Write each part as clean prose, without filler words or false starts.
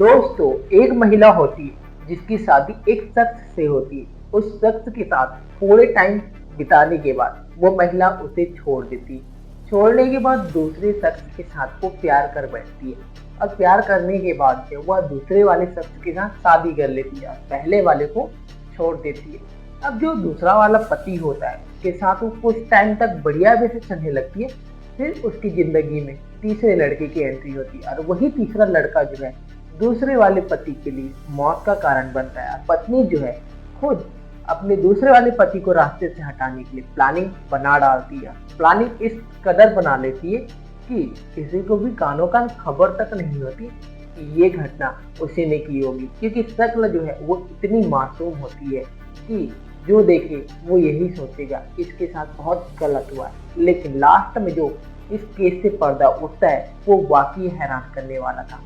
दोस्तों, एक महिला होती है जिसकी शादी एक शख्स से होती है। उस शख्स के साथ थोड़े टाइम बिताने के बाद वो महिला उसे छोड़ देती है। छोड़ने के बाद दूसरे शख्स के साथ वो प्यार कर बैठती है और प्यार करने के बाद से वह दूसरे वाले शख्स के साथ शादी कर लेती है और पहले वाले को छोड़ देती है। अब जो दूसरा वाला पति होता है उसके साथ वो कुछ टाइम तक बढ़िया वैसे चलने लगती है। फिर उसकी जिंदगी में तीसरे लड़के की एंट्री होती है और वही तीसरा लड़का जो है दूसरे वाले पति के लिए मौत का कारण बनता है। पत्नी जो है खुद अपने दूसरे वाले पति को रास्ते से हटाने के लिए प्लानिंग बना डालती है। प्लानिंग इस कदर बना लेती है कि किसी को भी कानो कान खबर तक नहीं होती कि ये घटना उसी ने की होगी, क्योंकि शक्ल जो है वो इतनी मासूम होती है कि जो देखे वो यही सोचेगा इसके साथ बहुत गलत हुआ है। लेकिन लास्ट में जो इस केस से पर्दा उठता है वो वाकई हैरान करने वाला था।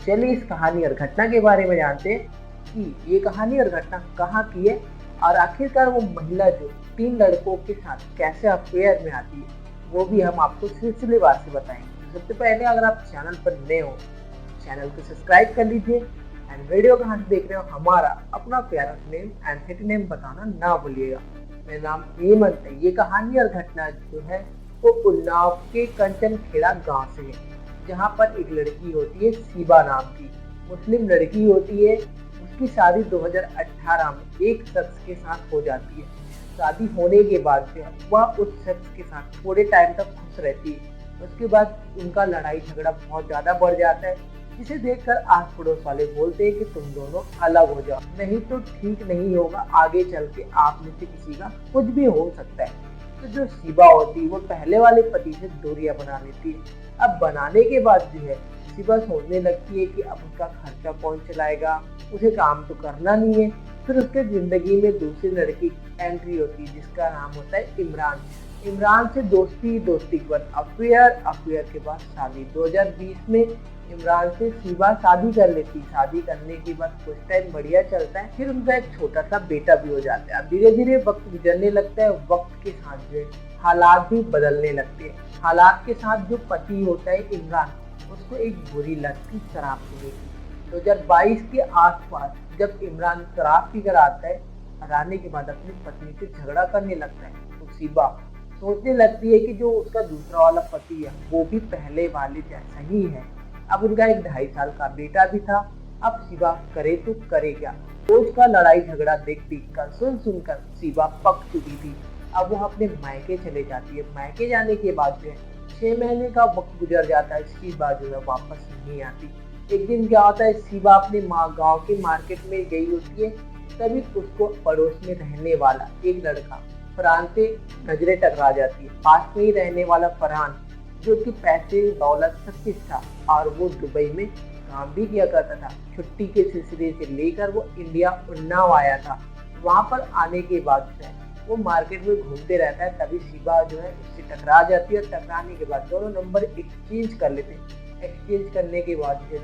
चलिए इस कहानी और घटना के बारे में जानते हैं कि ये कहानी और घटना कहाँ की है और आखिरकार वो महिला जो 3 लड़कों के साथ कैसे अफेयर में आती है वो भी हम आपको सिलसिलेवार से बताएंगे। तो सबसे पहले अगर आप चैनल पर नए हो चैनल को सब्सक्राइब कर लीजिए एंड वीडियो कहाँ से देख रहे हो हमारा अपना प्यारा नेम एंड सिटी नेम बताना ना भूलिएगा। मेरा नाम हेमंत है। ये कहानी और घटना जो है वो उन्नाव के कंचन खेड़ा गाँव से है, जहाँ पर एक लड़की होती है शिबा नाम की, मुस्लिम लड़की होती है। उसकी शादी 2018 में एक शख्स के साथ हो जाती है। शादी होने के बाद जो है वह उस शख्स के साथ थोड़े टाइम तक खुश रहती है। उसके बाद उनका लड़ाई झगड़ा बहुत ज़्यादा बढ़ जाता है, जिसे देखकर आस पड़ोस वाले बोलते हैं कि तुम दोनों अलग हो जाओ, नहीं तो ठीक नहीं होगा, आगे चल के आप में से किसी का कुछ भी हो सकता है। तो जो शिबा होती है वो पहले वाले पति से दूरियां बना लेती है। अब बनाने के बाद जो है शिबा सोचने लगती है कि अब उसका खर्चा कौन चलाएगा, उसे काम तो करना नहीं है। फिर उसके जिंदगी में दूसरी लड़की एंट्री होती है जिसका नाम होता है इमरान। इमरान से दोस्ती, दोस्ती के बाद अफेयर, अफेयर के बाद शादी। 2020 में इमरान से शिबा शादी कर लेती। शादी करने के बाद कुछ टाइम बढ़िया चलता है, फिर उनका एक छोटा सा बेटा भी हो जाता है। धीरे धीरे वक्त गुजरने लगता है, वक्त के साथ जो है हालात भी बदलने लगते हैं। हालात के साथ जो पति होता है इमरान, उसको एक बुरी लत थी शराब पीने की। 2022 के आसपास जब इमरान शराब पीकर आता है और आने के बाद अपनी पत्नी से झगड़ा करने लगता है, तो शिबा सोचने लगती है कि जो उसका दूसरा वाला पति है वो भी पहले वाले जैसा ही है। अब उनका एक 2.5 साल का बेटा भी था। अब शिबा करे तो करे क्या। रोज का लड़ाई झगड़ा देख कर सुनकर शिबा पक चुकी थी। अब वो अपने मायके चले जाती है। मायके जाने के बाद जो है 6 महीने का वक्त गुजर जाता है, शिबा जो है वापस नहीं आती। एक दिन क्या होता है, शिबा अपने गाँव के मार्केट में गई होती है, तभी उसको पड़ोस में रहने वाला एक लड़का फरहान से नजरें टकरा जाती है। पास में ही रहने वाला फरहान जो कि पैसे दौलत सब कुछ था और वो दुबई में काम भी किया करता था। छुट्टी के सिलसिले से लेकर वो इंडिया उन्नाव आया था। वहाँ पर आने के बाद जो है वो मार्केट में घूमते रहता है, तभी शिबा जो है उससे टकरा जाती है और टकराने के बाद दोनों नंबर एक्सचेंज कर लेते हैं। एक्सचेंज करने के बाद जो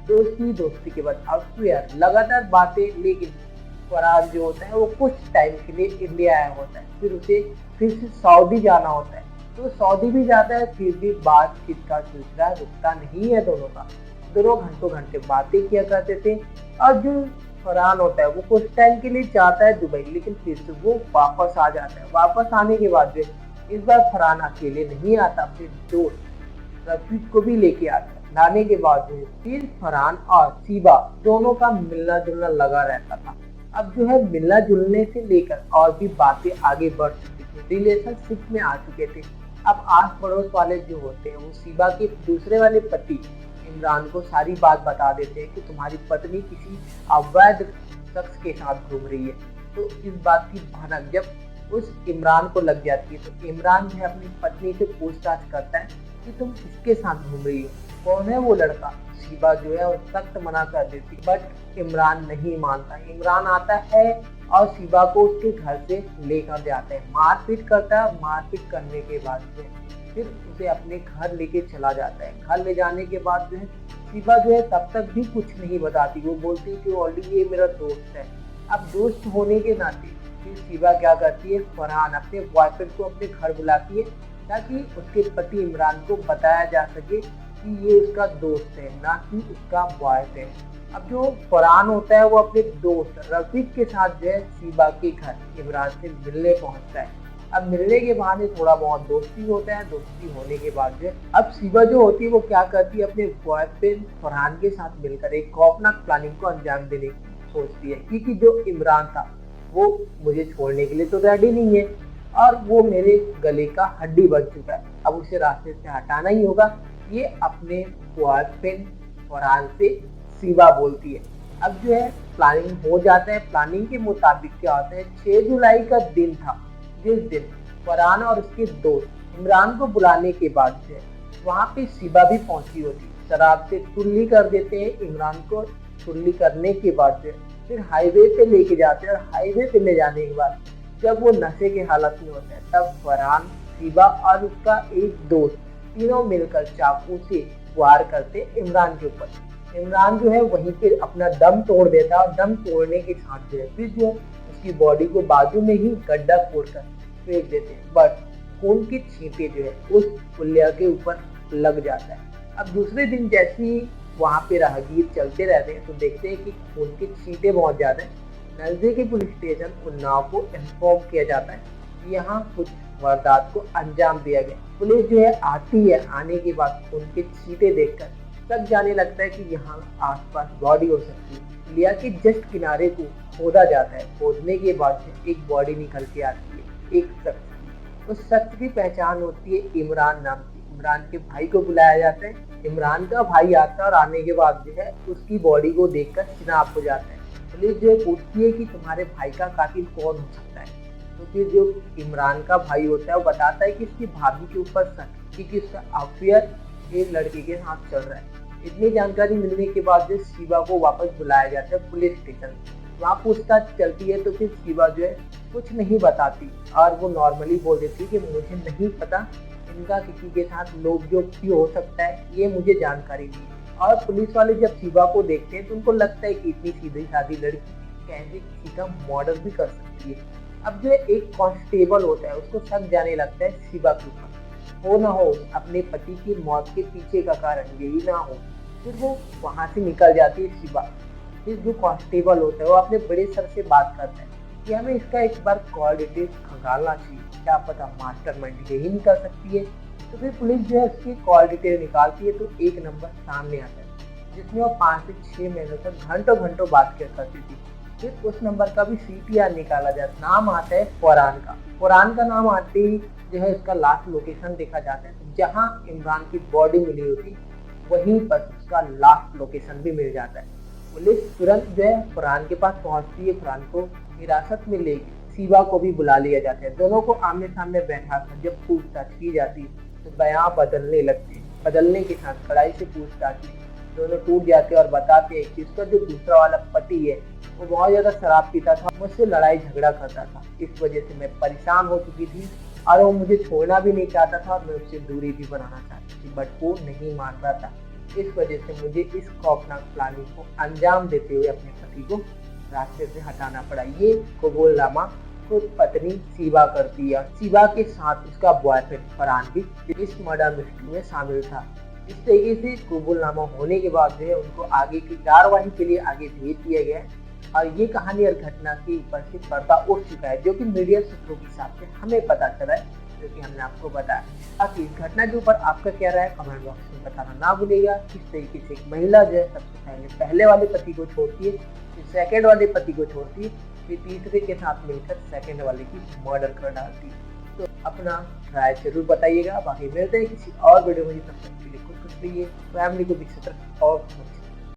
दोस्ती, दोस्ती के बाद अफेयर, लगातार बातें। लेकिन फरहान जो होता है वो कुछ टाइम के लिए इंडिया आया होता है, फिर उसे फिर से सऊदी जाना होता है। तो सऊदी भी जाता है, फिर भी बातचीत का सिलसिला रुकता नहीं है दोनों का। दोनों घंटों घंटे बातें किया करते थे। और जो फरहान होता है वो कुछ टाइम के लिए जाता है दुबई, लेकिन फिर से वो वापस आ जाता है। वापस आने के बाद इस बार फरहान अकेले नहीं आता, अपने दोस्त रफीक को भी लेके आता है। लाने के बाद फिर फरहान और शिबा दोनों का मिलना जुलना लगा रहता था। अब जो है मिलना जुलने से लेकर और भी बातें आगे बढ़ चुकी थी, रिलेशनशिप में आ चुके थे। अब आस पड़ोस वाले जो होते हैं वो शिबा के दूसरे वाले पति इमरान को सारी बात बता देते हैं कि तुम्हारी पत्नी किसी अवैध शख्स के साथ घूम रही है। तो इस बात की भनक जब उस इमरान को लग जाती है, तो इमरान जो है अपनी पत्नी से पूछताछ करता है कि तुम किसके साथ घूम रही हो, कौन है वो लड़का। शिबा जो है वो सख्त मना कर देती, बट इमरान नहीं मानता। इमरान आता है और शिबा को उसके घर से लेकर जाते हैं, मारपीट करता है। मारपीट करने के बाद फिर उसे अपने घर लेके चला जाता है। घर ले जाने के बाद जो है शिबा जो है तब तक भी कुछ नहीं बताती। वो बोलती है कि ऑलरेडी ये मेरा दोस्त है। अब दोस्त होने के नाते फिर शिबा क्या करती है, फरहान अपने बॉयफ्रेंड को अपने घर बुलाती है ताकि उसके पति इमरान को बताया जा सके कि ये उसका दोस्त है, ना कि उसका बॉयफ्रेंड। अब जो फरहान होता है वो अपने दोस्त रफीक के साथ जो है शिवा के घर इमरान से मिलने पहुंचता है। अब मिलने के बहाने थोड़ा बहुत दोस्ती होता है। दोस्ती होने के बाद जो है अब शिवा जो होती है वो क्या करती है, अपने बॉयफ्रेंड फरहान के साथ मिलकर एक खौफनाक प्लानिंग को अंजाम देने की सोचती है, क्योंकि जो इमरान था वो मुझे छोड़ने के लिए तो रेडी नहीं है और वो मेरे गले का हड्डी बन चुका है। अब उसे रास्ते से हटाना ही होगा। ये अपने बॉयफ्रेंड फरहान से शिवा बोलती है। अब जो है प्लानिंग हो जाता है। प्लानिंग के मुताबिक क्या होता है, 6 जुलाई का दिन था, जिस दिन फरहान और उसके दोस्त इमरान को बुलाने के बाद जो है वहाँ पे शिवा भी पहुंची होती। शराब से टुल्ली कर देते हैं इमरान को। टुल्ली करने के बाद जो है फिर हाईवे पे लेके जाते हैं और हाईवे पे ले जाने के बाद जब वो नशे के हालत में होता है तब फरहान, शिवा और उसका एक दोस्त तीनों मिलकर चाकू से वार करते इमरान के ऊपर। इमरान जो है वहीं पे अपना दम तोड़ देता है और दम तोड़ने के साथ जो है फिर जो उसकी बॉडी को बाजू में ही गड्ढा खोदकर फेंक देते हैं। बट खून की छींटे जो है उस पुलिया के ऊपर लग जाता है। अब दूसरे दिन जैसे ही वहाँ पे राहगीर चलते रहते हैं तो देखते हैं कि खून के छींटे बहुत ज्यादा है। नजदीकी पुलिस स्टेशन उन्नाव को इन्फॉर्म किया जाता है कि यहाँ कुछ वारदात को अंजाम दिया गया। पुलिस जो है आती है। आने के बाद खून के छींटे देखकर तक जाने लगता है कि यहाँ आसपास बॉडी हो सकती है। पुलिया के जस्ट किनारे को खोदा जाता है। खोदने के बाद एक बॉडी निकल के आती है, एक शख्स की। उस शख्स की पहचान होती है इमरान नाम की। इमरान के भाई को बुलाया जाता है। इमरान का भाई आता है और आने के बाद जो है उसकी बॉडी को देखकर शिनाख्त हो जाता है। पुलिस जो है पूछती है कि तुम्हारे भाई का कातिल कौन हो सकता है। तो फिर जो इमरान का भाई होता है वो बताता है कि इसकी भाभी के ऊपर शक, क्योंकि उसका अफेयर एक लड़के के साथ चल रहा है। इतनी जानकारी मिलने के बाद जो शिवा को वापस बुलाया जाता है पुलिस स्टेशन। वहाँ पूछताछ चलती है तो फिर शिवा जो है कुछ नहीं बताती और वो नॉर्मली बोल देती है कि मुझे नहीं पता इनका किसी के साथ लोग जो भी हो सकता है, ये मुझे जानकारी नहीं। और पुलिस वाले जब शिवा को देखते हैं तो उनको लगता है कि इतनी सीधी सादी लड़की कैसे किसी का मर्डर भी कर सकती है। अब जो एक कांस्टेबल होता है उसको शक जाने लगता है शिवा के ऊपर। हो ना हो अपने पति की मौत के पीछे का कारण यही ना हो। फिर वो वहां से निकल जाती है शिवा। फिर जो कांस्टेबल होता है वो अपने बड़े सर से बात करता है कि हमें इसका एक बार कॉल डिटेल खंगालना चाहिए, क्या पता मास्टरमाइंड यही निकल सकती है। तो फिर पुलिस जो है उसकी कॉल डिटेल निकालती है तो एक नंबर सामने आता है जिसमें वो 5 से 6 महीनों तक घंटों घंटों बात किया करती थी। फिर उस नंबर का भी CPR निकाला जाता, नाम आता है फरहान का। फरहान का नाम आते ही जो है उसका लास्ट लोकेशन देखा जाता है। जहाँ इमरान की बॉडी मिली होती वहीं पर उसका लास्ट लोकेशन भी मिल जाता है। पुलिस तुरंत जो है फरहान के पास पहुंचती है। फरहान को हिरासत में लेके शिवा को भी बुला लिया जाता है। दोनों को आमने सामने बैठा कर जब पूछताछ की जाती है तो बयां बदलने लगते हैं। बदलने के साथ कड़ाई से पूछताछ दोनों टूट जाते हैं और बताते हैं कि उसका जो दूसरा वाला पति है वो बहुत ज्यादा शराब पीता था, मुझसे लड़ाई झगड़ा करता था। इस वजह से मैं परेशान हो चुकी थी और वो मुझे छोड़ना भी नहीं चाहता था और मैं उससे दूरी भी बनाना चाहती थी, बट वो नहीं मान रहा था। इस वजह से मुझे इस खौफनाक प्लानिंग को अंजाम देते हुए अपने पति को रास्ते से हटाना पड़ा। ये कबूलनामा खुद पत्नी शिवा करती है। शिवा के साथ उसका बॉयफ्रेंड फरहान भी इस मर्डर मिस्ट्री में शामिल था। इस तरीके से कबूलनामा होने के बाद जो है उनको आगे की कार्यवाही के लिए आगे भेज दिया गया है। और ये कहानी और घटना के ऊपर से पर्दा उठ चुका है, जो कि मीडिया सूत्रों के हिसाब से हमें पता चला है, जो कि हमने आपको बताया। अब इस घटना के ऊपर आपका क्या राय है कमेंट बॉक्स में बताना ना भूलिएगा। किस तरीके से एक महिला जो है सबसे पहले वाले पति को छोड़ती है, फिर सेकंड वाले पति को छोड़ती है, फिर तीसरे के साथ मिलकर सेकंड वाले की मर्डर कर डालती है। तो अपना राय जरूर बताइएगा। बाकी मिलते हैं किसी और वीडियो में। तब तक के लिए खुश रहिए, फैमिली को भी और